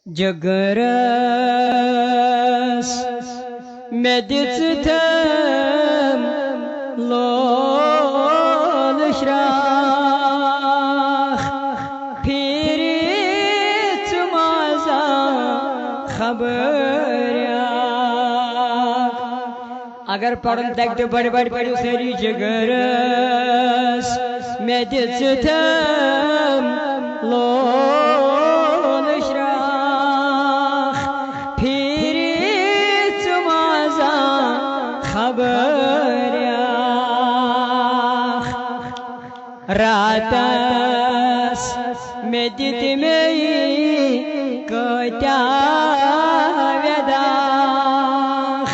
Jagaras medittem lolshrach pirit maza khabaryak agar पढ़न देखते बड़े बड़े बड़े सारी जगरस medittem lolshrach pirit maza khabaryak ratas meditmei kotya vedach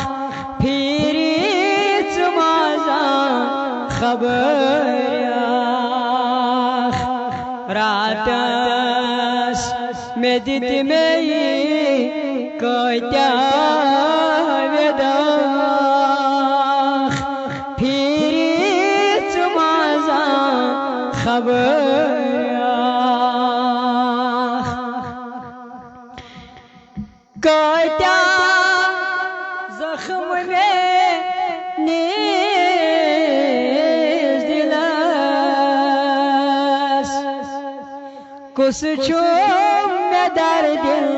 pirit maza khabaryak ratas meditmei kotya vedach pirit maza khabaryak kotya zakhm mein niz dilas kus chum mein dar dil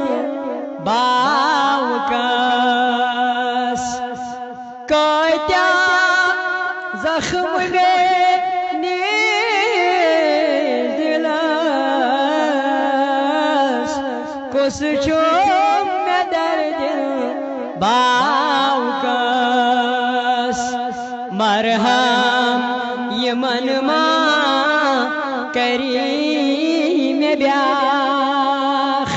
baukas kotya zakhm mein niz dilas kus chum mein dar dil baukas marham yeman ma karim biakh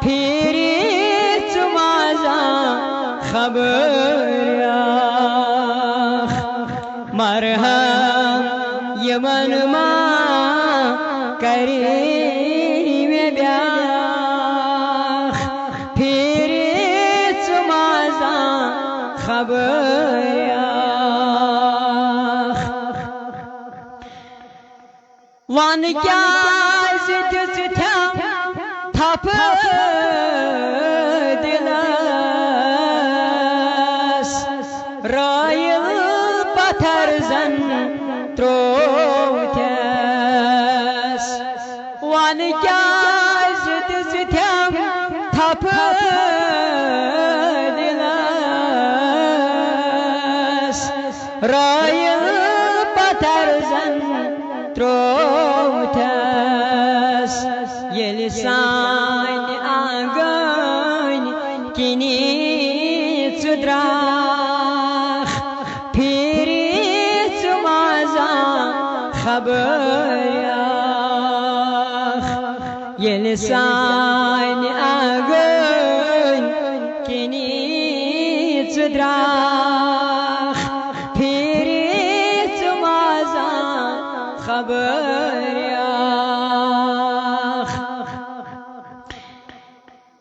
pirit maza khabaryak marham yeman ma karim biakh pirit maza khabaryak wan kya zidtam thap dilas rayil pathar zan trotes wan kya zidtam thap dilas rayil pathar zan trotes yelisan agan kini sudrach pirit maza khabaryak yelisan agan kini sudrach pirit maza khabaryak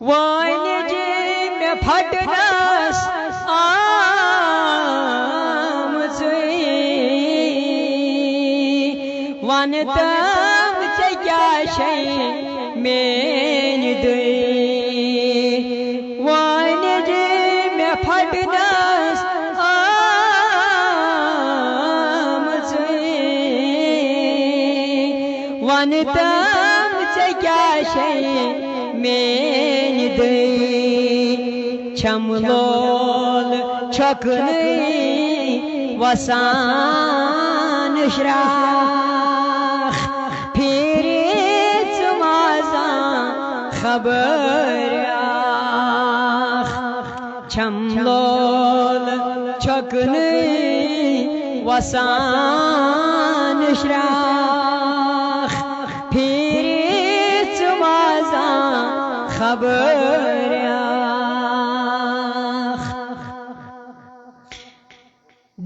वाणिज्य फटनास आम वनतम से क्या शय main दे वाणिज्य फटनास आम वनतम से क्या शय मेन दे छमलोल छकने वसान श्राख पिrit maza khabaryak छमलोल छकने वसान श्राख pirit maza khabaryak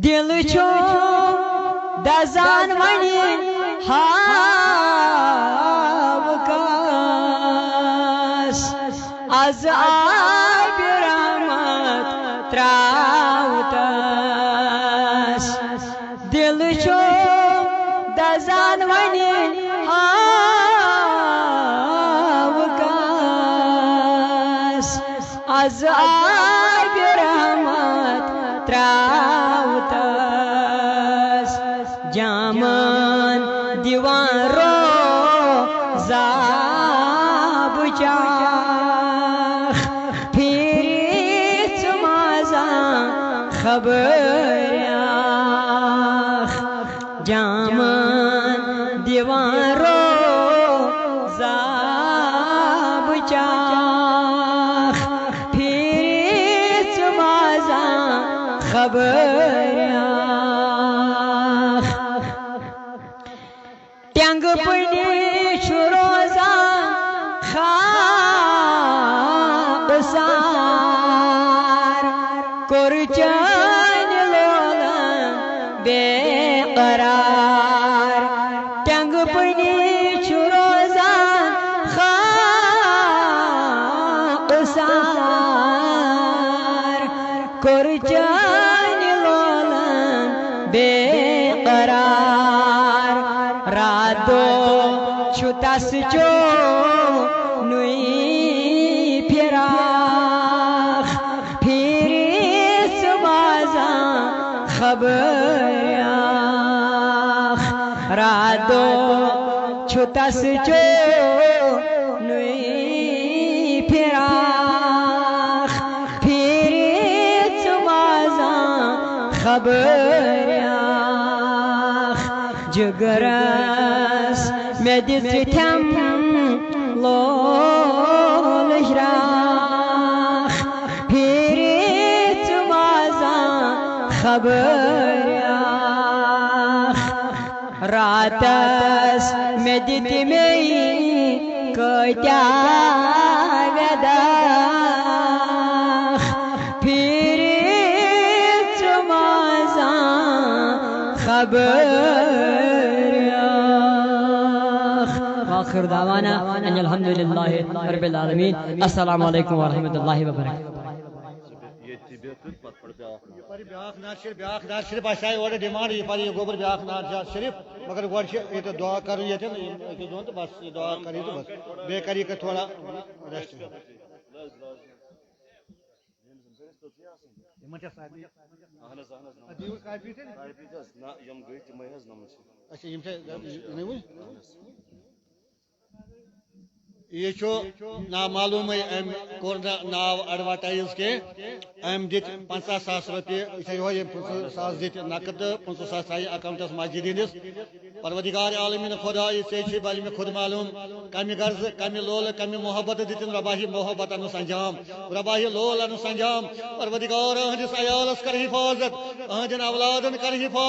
dil cho dazan mani havkas az abiramat trautas dil cho dazan mani havkas az आब रहमत त्रावतस जामन दिवान रोजा बुचाख फिरिच माजा खबरयाख जामन दिवान रोजा बुचाख फिरिच माजा खबरयाख टंग पने रोजा खासार कुरचन लोलन बेकरार टंग पने रोजा खासार कुरचन लोलन बेकरार रातो छुतास जो नुई फिराख फिरिस माजा खबरयाख रातो छुतास जो नुई फिराख फिरिस माजा खबरयाख जगरस medităm lolhrach pirit maza khabarach ratas meditimei kotya vedach pirit maza आखिर दावाना अनिल हम्दुलिल्लाहि रब्बिल आलमीन अस्सलामु अलैकुम व रहमतुल्लाहि व बरकातहू ब्याख नाज शरीफ आए और डिमांड ये गोबर ब्याख नाज शरीफ मगर गोड ये दुआ कर ये तो बस दुआ करी तो बस बे करी का थोड़ा रेस्ट ये नामालूम कोर नाव एडवर्टाइज के दित 50,000 रुपये सास दित नकद 50,000 आई अकाउंटस मस्जिद हंदिस परवदिगार आलमीन खुदा से बल में खुद मालूम कमि गर्ज कमि लोल कमि मोहब्बत दितन रबाही मोहब्बत अनु संजाम रबाही लोल अनु संजाम परवदिगार अहदिस अयालस कर हिफाजत अहदिन औलादन कर हिफाजत